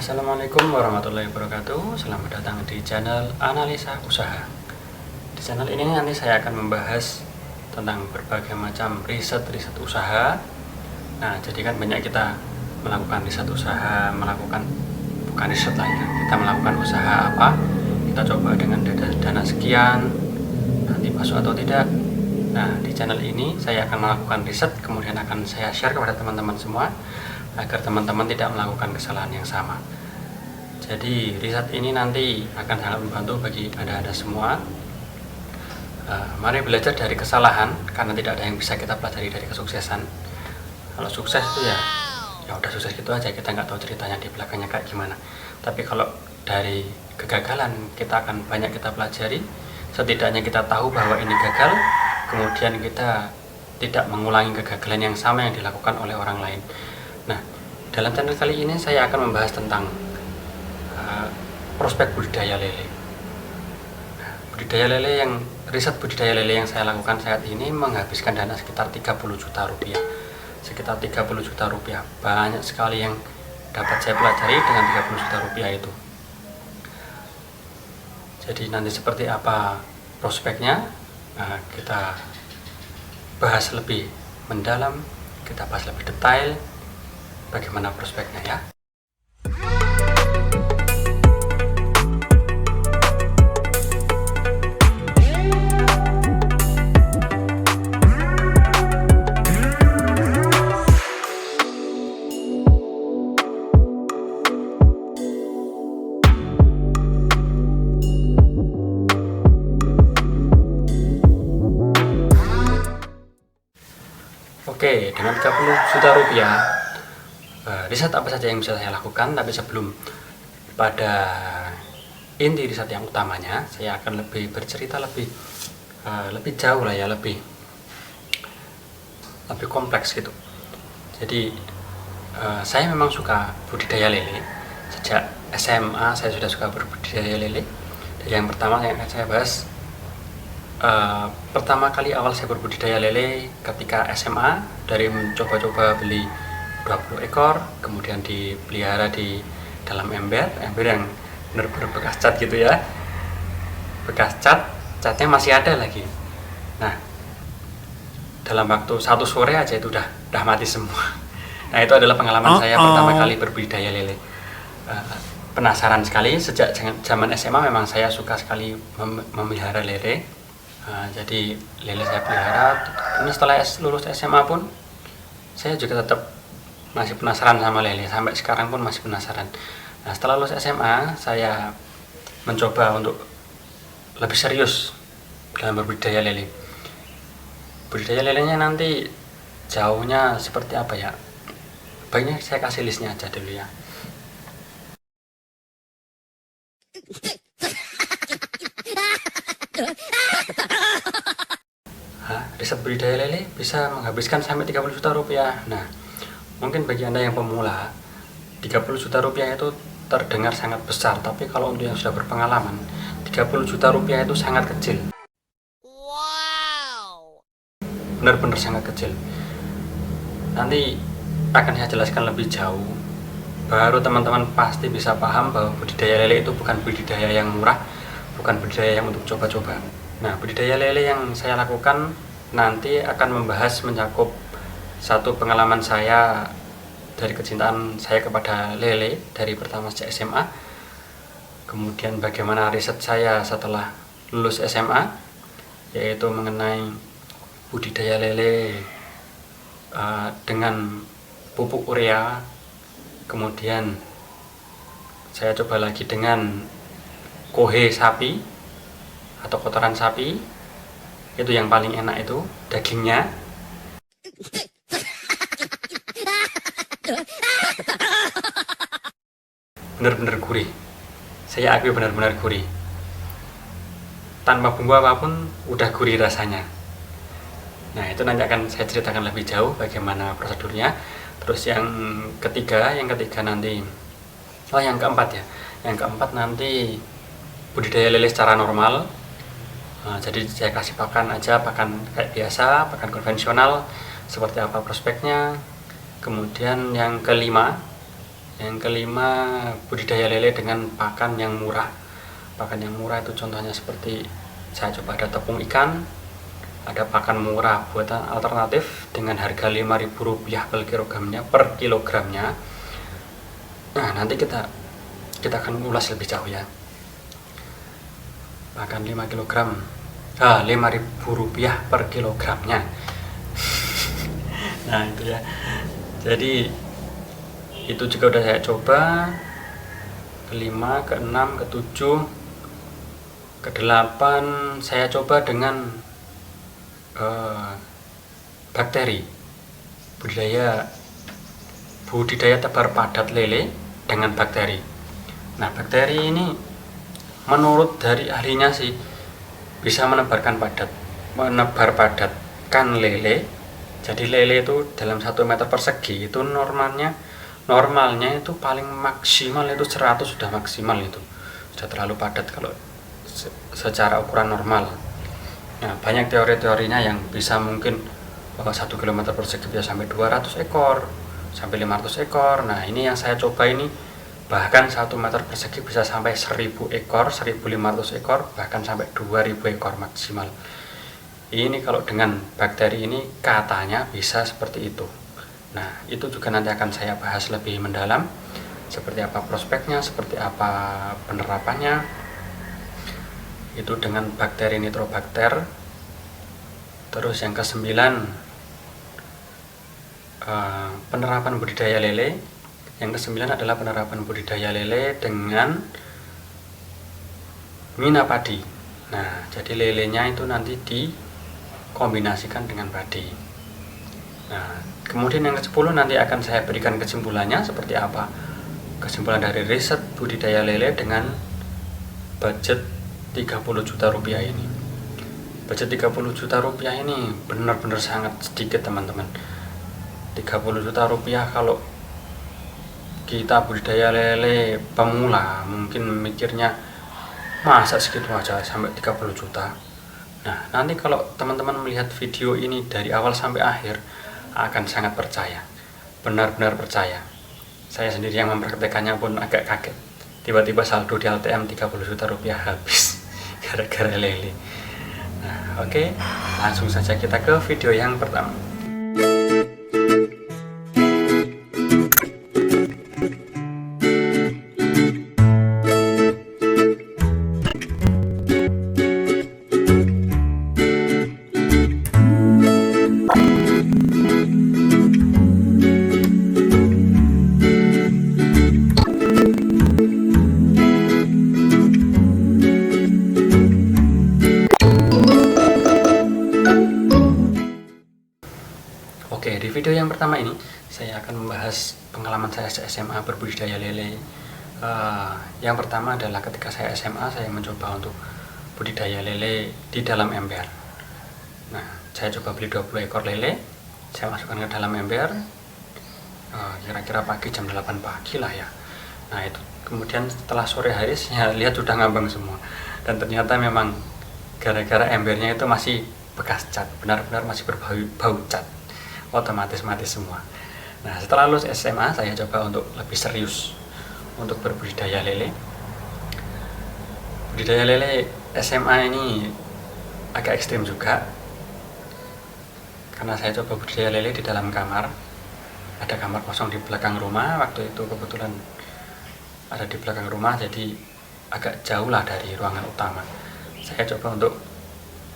Assalamualaikum warahmatullahi wabarakatuh. Selamat datang di channel Analisa Usaha. Di channel ini nanti saya akan membahas tentang berbagai macam riset-riset usaha. Nah, jadi kan banyak kita melakukan riset usaha, bukan riset lah ya. Kita melakukan usaha apa? Kita coba dengan dana sekian, nanti masuk atau tidak. Nah, di channel ini saya akan melakukan riset, kemudian akan saya share kepada teman-teman semua agar teman-teman tidak melakukan kesalahan yang sama. Jadi riset ini nanti akan sangat membantu bagi anda semua. Mari belajar dari kesalahan, karena tidak ada yang bisa kita pelajari dari kesuksesan. Kalau sukses itu ya udah sukses gitu aja, kita nggak tahu ceritanya di belakangnya kayak gimana. Tapi kalau dari kegagalan kita akan banyak kita pelajari. Setidaknya kita tahu bahwa ini gagal, kemudian kita tidak mengulangi kegagalan yang sama yang dilakukan oleh orang lain. Nah, dalam channel kali ini saya akan membahas tentang prospek budidaya lele. Riset budidaya lele yang saya lakukan saat ini menghabiskan dana sekitar 30 juta rupiah. Sekitar 30 juta rupiah. Banyak sekali yang dapat saya pelajari dengan 30 juta rupiah itu. Jadi nanti seperti apa prospeknya, kita bahas lebih mendalam, kita bahas lebih detail bagaimana prospeknya ya. Oke, dengan 30 juta rupiah riset apa saja yang bisa saya lakukan. Tapi sebelum pada inti riset yang utamanya, saya akan lebih bercerita lebih jauh lah ya, lebih kompleks gitu. Jadi saya memang suka budidaya lele. Sejak SMA saya sudah suka berbudidaya lele. Dari yang pertama yang akan saya bahas, pertama kali awal saya berbudidaya lele ketika SMA, dari mencoba-coba beli 20 ekor, kemudian dipelihara di dalam ember yang benar-benar bekas cat gitu ya, bekas catnya masih ada lagi. Nah, dalam waktu satu sore aja itu udah mati semua. Nah, itu adalah pengalaman saya pertama kali berbudidaya lele. Penasaran sekali. Sejak zaman SMA memang saya suka sekali memelihara lele. Jadi lele saya pelihara. Kemudian setelah lulus SMA pun saya juga tetap masih penasaran sama lele, sampai sekarang pun masih penasaran. Nah, setelah lulus SMA saya mencoba untuk lebih serius dalam berbudidaya lele. Budidaya lelenya nanti jauhnya seperti apa ya? Baiknya saya kasih listnya aja dulu ya. Riset budidaya lele bisa menghabiskan sampai 30 juta rupiah. Nah, mungkin bagi Anda yang pemula, 30 juta rupiah itu terdengar sangat besar, tapi kalau untuk yang sudah berpengalaman, 30 juta rupiah itu sangat kecil. Wow. Benar-benar sangat kecil. Nanti akan saya jelaskan lebih jauh, baru teman-teman pasti bisa paham bahwa budidaya lele itu bukan budidaya yang murah, bukan budidaya yang untuk coba-coba. Nah, budidaya lele yang saya lakukan nanti akan mencakup satu pengalaman saya dari kecintaan saya kepada lele dari pertama sejak SMA, kemudian bagaimana riset saya setelah lulus SMA, yaitu mengenai budidaya lele dengan pupuk urea, kemudian saya coba lagi dengan kohe sapi atau kotoran sapi, itu yang paling enak itu dagingnya. Benar-benar gurih, saya akui benar-benar gurih, tanpa bumbu apapun udah gurih rasanya. Nah, itu nanti akan saya ceritakan lebih jauh bagaimana prosedurnya. Terus yang ketiga nanti, yang keempat nanti budidaya lele secara normal. Jadi saya kasih pakan aja, pakan kayak biasa, pakan konvensional, seperti apa prospeknya. Kemudian yang kelima Yang kelima, budidaya lele dengan pakan yang murah. Pakan yang murah itu contohnya seperti saya coba ada tepung ikan, ada pakan murah buatan alternatif dengan harga Rp5.000 per kilogramnya. Nah, nanti kita akan ulas lebih jauh ya. Pakan 5 kg, Rp5.000 per kilogramnya. Nah, itu ya. Jadi itu juga udah saya coba. Ke-5, ke-6, ke-7, ke-8 saya coba dengan bakteri budidaya tebar padat lele dengan bakteri. Nah, bakteri ini menurut dari ahlinya sih bisa menebar padatkan lele. Jadi lele itu dalam 1 meter persegi itu normalnya itu paling maksimal itu 100 sudah maksimal, itu sudah terlalu padat kalau secara ukuran normal. Nah, banyak teori-teorinya yang bisa mungkin 1 km persegi bisa sampai 200 ekor sampai 500 ekor. Nah, ini yang saya coba ini bahkan 1 meter persegi bisa sampai 1000 ekor, 1500 ekor, bahkan sampai 2000 ekor maksimal. Ini kalau dengan bakteri ini katanya bisa seperti itu. Nah, itu juga nanti akan saya bahas lebih mendalam, seperti apa prospeknya, seperti apa penerapannya. Itu dengan bakteri nitrobakter. Terus yang ke-9, penerapan budidaya lele. Yang ke-9 adalah penerapan budidaya lele dengan mina padi. Nah, jadi lelenya itu nanti dikombinasikan dengan padi. Nah, kemudian yang ke-10 nanti akan saya berikan kesimpulannya seperti apa. Kesimpulan dari riset budidaya lele dengan budget Rp30 juta ini. Budget Rp30 juta ini benar-benar sangat sedikit, teman-teman. Rp30 juta kalau kita budidaya lele pemula mungkin mikirnya masa segitu aja sampai 30 juta. Nah, nanti kalau teman-teman melihat video ini dari awal sampai akhir akan sangat percaya, benar-benar percaya. Saya sendiri yang mempraktekannya pun agak kaget. Tiba-tiba saldo di ATM Rp30 juta habis gara-gara lele. Nah, oke, langsung saja kita ke video yang pertama. Oke, di video yang pertama ini saya akan membahas pengalaman saya SMA berbudidaya lele. Yang pertama adalah ketika saya SMA, saya mencoba untuk budidaya lele di dalam ember. Nah, saya coba beli 20 ekor lele, saya masukkan ke dalam ember, kira-kira pagi jam 8 pagi lah ya. Nah, itu kemudian setelah sore hari saya lihat sudah ngambang semua, dan ternyata memang gara-gara embernya itu masih bekas cat, benar-benar masih berbau cat, otomatis mati semua. Nah, setelah lulus SMA saya coba untuk lebih serius untuk berbudidaya lele. Budidaya lele SMA ini agak ekstrim juga, karena saya coba budidaya lele di dalam kamar. Ada kamar kosong di belakang rumah, waktu itu kebetulan ada di belakang rumah, jadi agak jauh lah dari ruangan utama. Saya coba untuk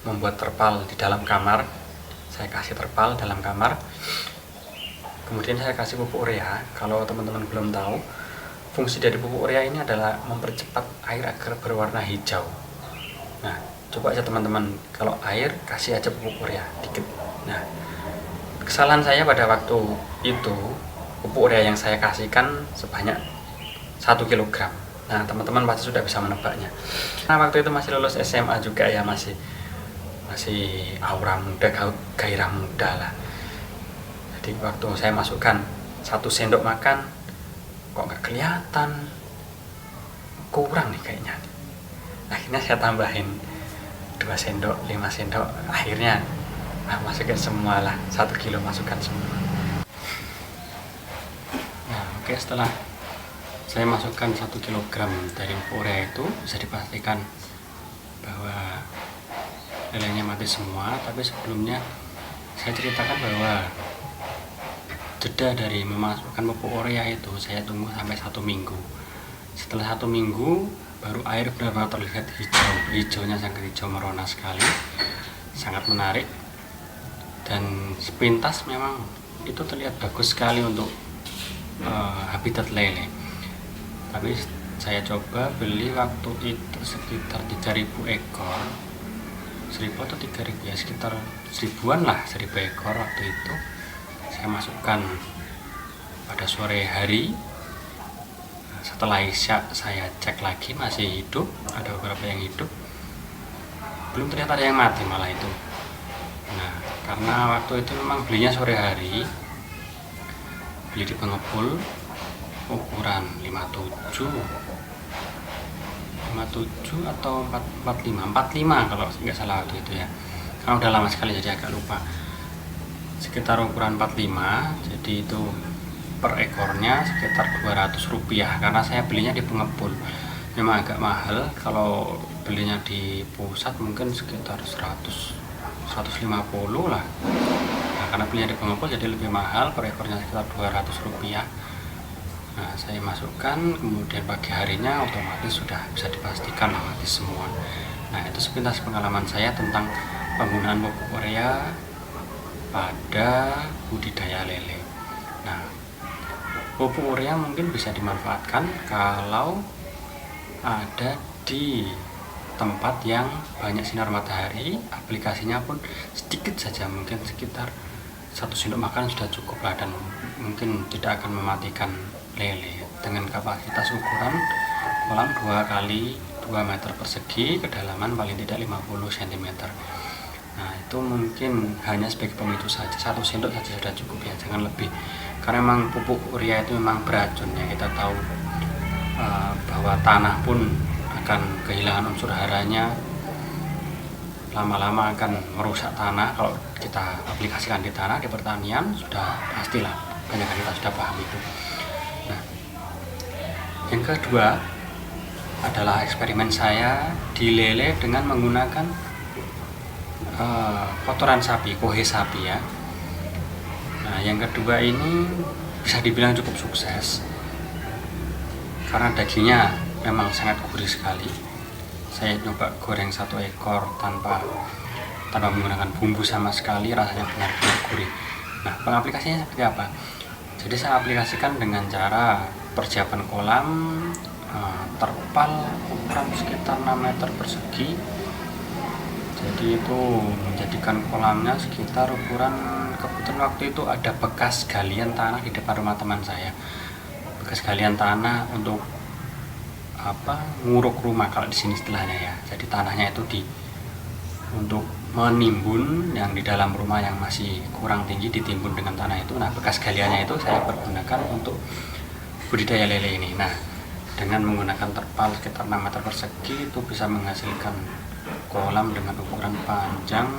membuat terpal di dalam kamar. Saya kasih terpal dalam kamar, kemudian saya kasih pupuk urea. Kalau teman-teman belum tahu, fungsi dari pupuk urea ini adalah mempercepat air agar berwarna hijau. Nah, coba aja teman-teman, kalau air kasih aja pupuk urea dikit. Nah, kesalahan saya pada waktu itu, pupuk urea yang saya kasihkan sebanyak 1 kg. Nah, teman-teman pasti sudah bisa menebaknya. Nah, waktu itu masih lulus SMA juga ya, masih aura muda, gairah muda lah. Jadi waktu saya masukkan 1 sendok makan, kok nggak kelihatan, kurang nih kayaknya. Akhirnya saya tambahin 2 sendok, 5 sendok, akhirnya masukin semua lah, 1 kilo masukkan semua. Nah, oke, setelah saya masukkan 1 kg dari pupuk urea itu, bisa dipastikan bahwa lelenya mati semua. Tapi sebelumnya saya ceritakan bahwa jeda dari memasukkan pupuk urea itu saya tunggu sampai 1 minggu. Setelah 1 minggu baru air benar-benar terlihat hijau, hijaunya sangat hijau merona sekali, sangat menarik, dan sepintas memang itu terlihat bagus sekali untuk habitat lele. Tapi saya coba beli waktu itu sekitar 3.000 ekor, 1.000 atau 3.000 ya, sekitar 1.000-an lah, 1.000 ekor waktu itu. Saya masukkan pada sore hari. Setelah isya saya cek lagi masih hidup, ada beberapa yang hidup, belum ternyata ada yang mati malah itu. Nah, karena waktu itu memang belinya sore hari, beli di pengepul ukuran 57 atau 45 kalau nggak salah waktu itu ya, karena udah lama sekali jadi agak lupa, sekitar ukuran 45. Jadi itu per ekornya sekitar Rp200, karena saya belinya di pengepul. Memang agak mahal, kalau belinya di pusat mungkin sekitar 150 lah. Nah, karena belinya di pengepul jadi lebih mahal, per ekornya sekitar Rp200. Nah, saya masukkan, kemudian pagi harinya otomatis sudah bisa dipastikan mati semua. Nah, itu sepintas pengalaman saya tentang penggunaan pupuk urea pada budidaya lele. Nah, pupuk urea mungkin bisa dimanfaatkan kalau ada di tempat yang banyak sinar matahari, aplikasinya pun sedikit saja, mungkin sekitar 1 sendok makan sudah cukup lah, dan mungkin tidak akan mematikan lele. Dengan kapasitas ukuran kolam 2 kali 2 meter persegi, kedalaman paling tidak 50 cm. Nah, itu mungkin hanya sebagai pemicu saja, 1 sendok saja sudah cukup ya, jangan lebih. Karena memang pupuk urea itu memang beracun ya, kita tahu bahwa tanah pun akan kehilangan unsur haranya, lama-lama akan merusak tanah kalau kita aplikasikan di tanah, di pertanian sudah pastilah, banyak kita sudah paham itu. Nah, yang kedua adalah eksperimen saya di lele dengan menggunakan kotoran sapi, kohe sapi ya. Nah, yang kedua ini bisa dibilang cukup sukses karena dagingnya memang sangat gurih sekali. Saya coba goreng 1 ekor tanpa menggunakan bumbu sama sekali, rasanya benar-benar gurih. Nah, pengaplikasinya seperti apa? Jadi saya aplikasikan dengan cara persiapan kolam, terpal ukuran sekitar 6 meter persegi. Jadi itu menjadikan kolamnya sekitar ukuran, kebetulan waktu itu ada bekas galian tanah di depan rumah teman saya, bekas galian tanah untuk nguruk rumah kalau di sini istilahnya ya. Jadi tanahnya itu untuk menimbun yang di dalam rumah yang masih kurang tinggi, ditimbun dengan tanah itu. Nah, bekas galiannya itu saya pergunakan untuk budidaya lele ini. Nah, dengan menggunakan terpal sekitar 6 meter persegi itu bisa menghasilkan kolam dengan ukuran panjang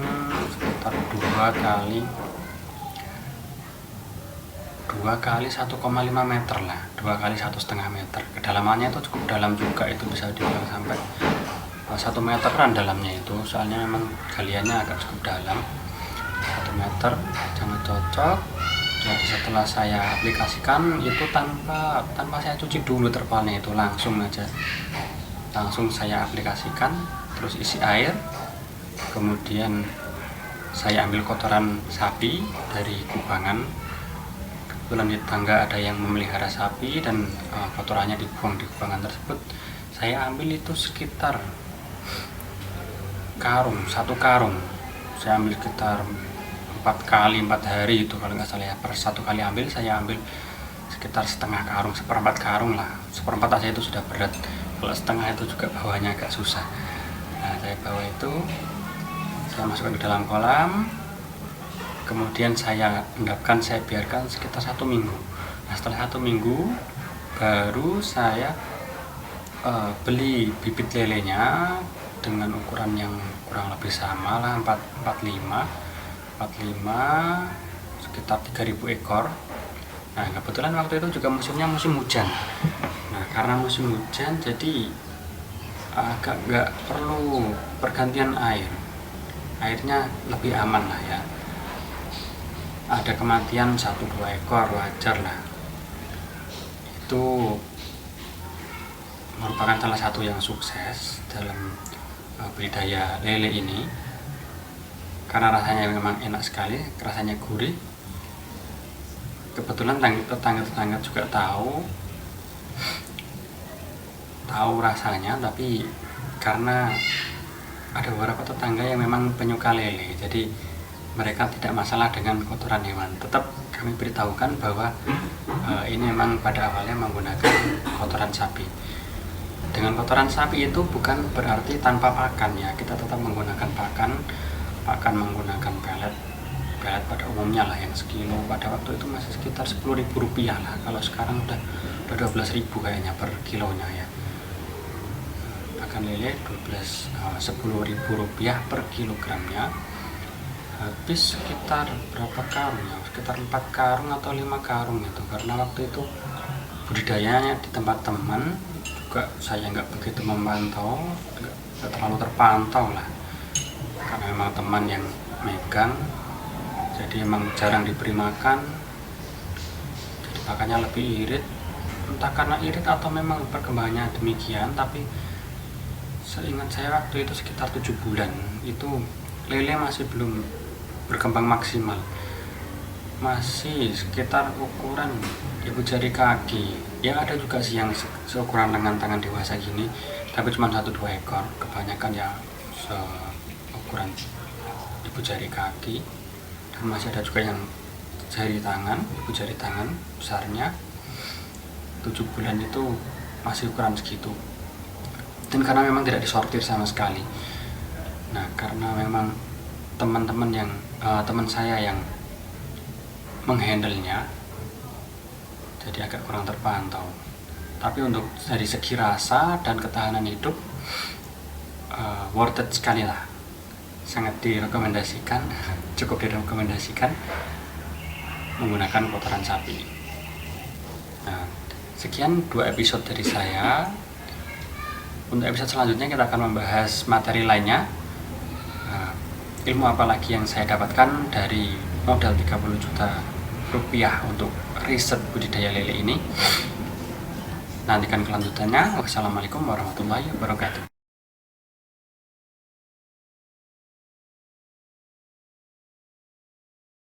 sekitar 2 kali 1,5 meter lah, 2 kali 1,5 meter. Kedalamannya itu cukup dalam juga, itu bisa dibilang sampai 1 meteran dalamnya itu, soalnya memang galiannya agak cukup dalam, 1 meter, sangat cocok. Jadi setelah saya aplikasikan itu tanpa saya cuci dulu terpalnya, itu langsung saya aplikasikan, terus isi air, kemudian saya ambil kotoran sapi dari kubangan. Kebetulan di tangga ada yang memelihara sapi dan kotorannya dibuang di kubangan tersebut. Saya ambil itu sekitar 1 karung. Saya ambil sekitar 4 kali 4 hari itu kalau nggak salah ya. Per 1 kali ambil saya ambil sekitar setengah karung, 1/4 karung lah. 1/4 aja itu sudah berat. Kalau setengah itu juga bawahnya agak susah. Nah, saya bawa itu, saya masukkan ke dalam kolam. Kemudian saya endapkan, saya biarkan sekitar 1 minggu. Nah, setelah 1 minggu baru saya beli bibit lelenya dengan ukuran yang kurang lebih sama lah, 45 sekitar 3.000 ekor. Nah, kebetulan waktu itu juga musimnya musim hujan. Nah, karena musim hujan jadi agak nggak perlu pergantian air, airnya lebih aman lah ya. Ada kematian 1-2 ekor wajar lah, itu merupakan salah satu yang sukses dalam budidaya lele ini, karena rasanya memang enak sekali, rasanya gurih. Kebetulan tetangga-tetangga juga tahu rasanya, tapi karena ada beberapa tetangga yang memang penyuka lele, jadi mereka tidak masalah dengan kotoran hewan. Tetap kami beritahukan bahwa ini memang pada awalnya menggunakan kotoran sapi. Dengan kotoran sapi itu bukan berarti tanpa pakan ya, kita tetap menggunakan pakan menggunakan pelet pada umumnya lah, yang sekilo pada waktu itu masih sekitar Rp10.000 lah. Kalau sekarang udah Rp12.000 kayaknya per kilonya ya. Pakan lele Rp10.000 per kilogramnya. Habis sekitar berapa karung ya, sekitar 4 karung atau 5 karung itu, karena waktu itu budidayanya di tempat teman juga, saya nggak begitu memantau, nggak terlalu terpantau lah, karena memang teman yang megang, jadi emang jarang diberi makan, jadi pakannya lebih irit. Entah karena irit atau memang perkembangannya demikian, tapi seingat saya waktu itu sekitar 7 bulan itu lele masih belum berkembang maksimal, masih sekitar ukuran ibu jari kaki ya. Ada juga sih yang seukuran lengan tangan dewasa gini, tapi cuma 1-2 ekor, kebanyakan ya seukuran ibu jari kaki. Dan masih ada juga yang ibu jari tangan besarnya. 7 bulan itu masih ukuran segitu, dan karena memang tidak disortir sama sekali. Nah, karena memang teman saya yang menghandlenya, jadi agak kurang terpantau. Tapi untuk dari segi rasa dan ketahanan hidup, worth it sekali lah, sangat direkomendasikan, cukup direkomendasikan menggunakan kotoran sapi. Nah, sekian 2 episode dari saya. Untuk episode selanjutnya kita akan membahas materi lainnya, ilmu apa lagi yang saya dapatkan dari modal Rp30 juta untuk riset budidaya lele ini. Nantikan kelanjutannya. Wassalamualaikum warahmatullahi wabarakatuh.